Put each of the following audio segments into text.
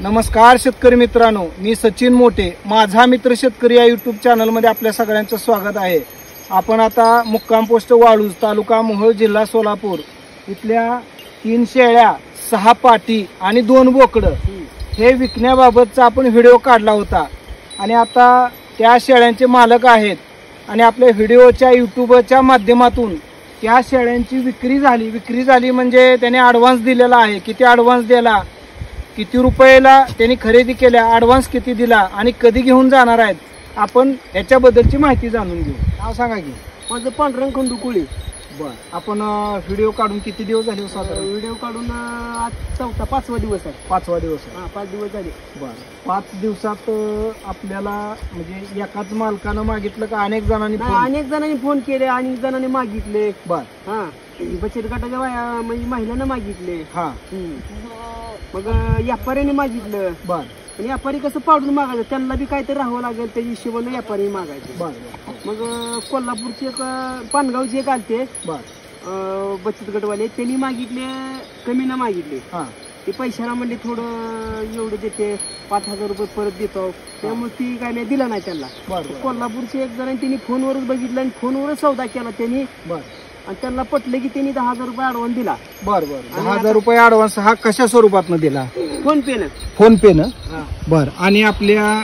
नमस्कार शेतकरी मित्रांनो, मी सचिन मोटे, माझा मित्र शेतकरी या यूट्यूब चॅनलमध्ये आपल्या सगळ्यांचं स्वागत आहे। आपण आता मुक्काम पोस्ट वाळूज, तालुका मोहोळ, जिल्हा सोलापूर इथल्या 3 शेळ्या, 6 पाटी आणि 2 बोकडं हे विकण्याबाबतचा आपण व्हिडिओ काढला होता आणि आता त्या शेळ्यांचे मालक आहेत आणि आपल्या व्हिडिओच्या यूट्यूबच्या माध्यमातून त्या शेळ्यांची विक्री झाली म्हणजे त्याने ॲडव्हान्स दिलेला आहे। किती ॲडव्हान्स दिला, किती रुपयाला त्यांनी खरेदी केल्या, ॲडव्हान्स किती दिला आणि कधी घेऊन जाणार आहेत, आपण याच्याबद्दलची माहिती जाणून घेऊ। नाव सांगा की? माझं पांढरंग खंडुकुळी। बर, आपण व्हिडिओ काढून किती दिवस झाले? साधारण व्हिडिओ काढून आज 5वा दिवस आहे। 5वा दिवस आहे। हां, 5 दिवस झाले। बर, 5 दिवसात आपल्याला म्हणजे एकाच मालकानं मागितलं का अनेक जणांनी? अनेक जणांनी फोन केले, अनेक जणांनी मागितले। बर, हां, बचत गटाच्या म्हणजे महिलांना मागितले। हां, मग व्यापाऱ्याने मागितलं। बर, पण व्यापारी कसं पाडून मागायचं, त्यांना बी काहीतरी राहावं लागेल, त्या हिशोबाने व्यापारी मागायचे। बर, मग कोल्हापूरचे एक पानगावचे एक आलते बचत गटवाले, त्यांनी मागितले, कमी ना मागितले। हां, ते पैशाला म्हणजे थोडं एवढं देते, 5,000 रुपये परत देतो, त्यामुळे ती काय नाही दिला नाही त्यांना। कोल्हापूरचे एक जण त्यांनी फोनवरच बघितलं आणि फोनवरच सौदा केला त्यांनी। बर, आणि त्यांना पटलं की त्यांनी 10,000 रुपये ॲडव्हान्स दिला। बर बर, 10,000 रुपये ॲडव्हान्स हा कशा स्वरूपातनं दिला? फोन पे न। फोन पे न? बर, आणि आपल्या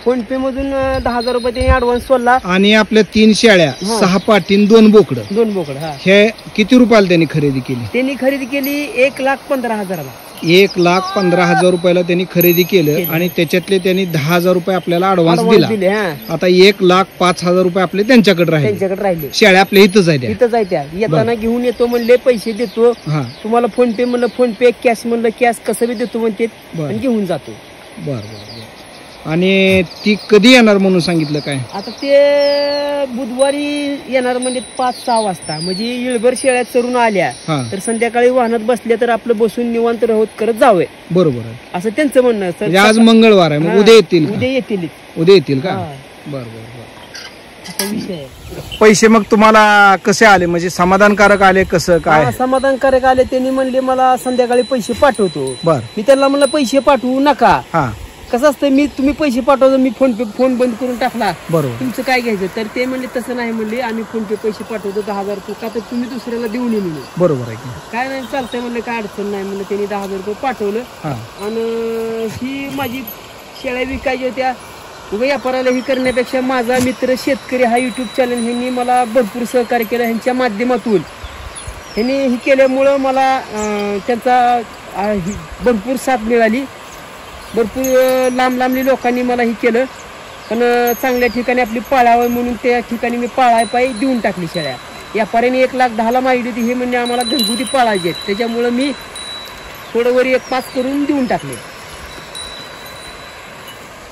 फोन पे मधून 10,000 रुपये त्यांनी ॲडव्हान्स सोडला। आणि आपल्या 3 शेळ्या, 6 पाटीन, 2 बोकडं, 2 बोकड, हा, हे किती रुपयाला त्यांनी खरेदी केली? त्यांनी खरेदी केली 1,15,000ला। 1,15,000 रुपयाला त्यांनी खरेदी केलं आणि त्याच्यातले त्यांनी 10,000 रुपये आपल्याला ॲडव्हान्स दिला। आता 1,05,000 रुपये आपले त्यांच्याकडे राहिले। शेळ्या आपल्या इथंच आहेत? इथंच आहे त्या। येताना घेऊन येतो म्हणले, पैसे देतो तुम्हाला, फोन पे म्हणलं फोन पे, कॅश म्हणलं कॅश, कसं बी देतो म्हणते, घेऊन जातो। बर बर, आणि ती कधी येणार म्हणून सांगितलं काय? आता ते बुधवारी येणार म्हणजे 5-6 वाजता, म्हणजे येळभर शेळ्या चरून आल्या तर संध्याकाळी वाहनात बसल्या तर आपलं बसून निवांत राहत करत जावे। बरोबर आहे, असं त्यांचं म्हणणं आहे। आज मंगळवार आहे, मग उद्या येतील? उद्या येतील का? बर बर, असा विषय आहे। पैसे मग तुम्हाला कसे आले, म्हणजे समाधानकारक आले? कसं काय समाधानकारक आले? त्यांनी म्हणले मला संध्याकाळी पैसे पाठवतो। बर, मी त्यांना म्हणलं पैसे पाठवू नका। हा, कसं असतं, तुम्ही पैसे पाठवतो, मी फोन बंद करून टाकला, बरोबर, तुमचं काय घ्यायचं? तर ते म्हणले तसं नाही, म्हणले आम्ही फोन पे पैसे पाठवतो 10,000 रुपये, का तर तुम्ही दुसऱ्याला देऊन येईल। बरोबर आहे, काय नाही, चालतंय म्हणलं, काय अडचण नाही म्हणलं। त्यांनी 10,000 रुपये पाठवलं आणि ही माझी शेळ्या विकायच्या होत्या, उभं व्यापाराला ही करण्यापेक्षा माझा मित्र शेतकरी हा यूट्यूब चॅनल ह्यांनी मला भरपूर सहकार्य केलं। ह्यांच्या माध्यमातून ह्यांनी ही केल्यामुळं मला त्यांचा भरपूर साथ मिळाली। भरपूर लांबली लोकांनी मला ही केलं, पण चांगल्या ठिकाणी आपली पाळावं म्हणून त्या ठिकाणी मी पाळाय देऊन टाकली शेळ्या। व्यापाऱ्याने 1,10,000ला मागितली होती, हे म्हणजे आम्हाला घरगुती पाळायचे आहेत, त्याच्यामुळं मी थोडं वर 1,5 करून देऊन टाकले।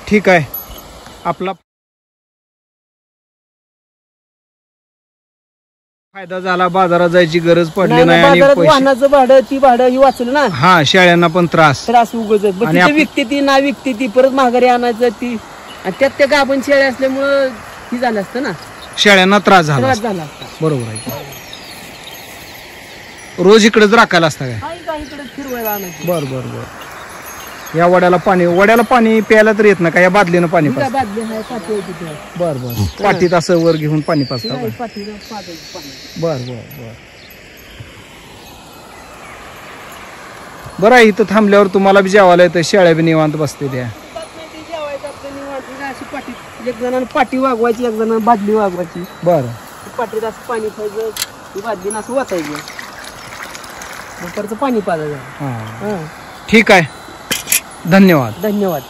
ठीक आहे, आपला फायदा झाला, बाजारात जायची गरज पडली नाही आणि वाहनाचं भाडं, ती भाडं ही वाचलं ना। हा, शेळ्यांना पण त्रास उगच विकते ती, ना विकते ती, परत माघारी आणायचं ती, आणि त्यात त्या गाभण शेळ्या असल्यामुळं ही झालं असतं ना, शेळ्यांना त्रास झाला। बरोबर आहे, रोज इकडेच राखायला असतं काय? इकडे फिरवायला आणायचं। बर बर बर, या वड्याला पाणी प्यायला तर येत ना का? या बादलीनं पाणी पाजतं? बर बर, पाटीत असं वर घेऊन पाणी पाजता? बर बर बर, बरं आहे, इथं थांबल्यावर तुम्हाला बी जेवायला येतं, शेळ्या बी निवांत बसते त्या? एक जणांना पाठी वागवायची, एक जणांना बादली वागवायची। बर, पाठीत असं पाणी पाहिजे, बादलीनं असं वाचायचं, परत पाणी पाजायचं। ठीक आहे, धन्यवाद. धन्यवाद.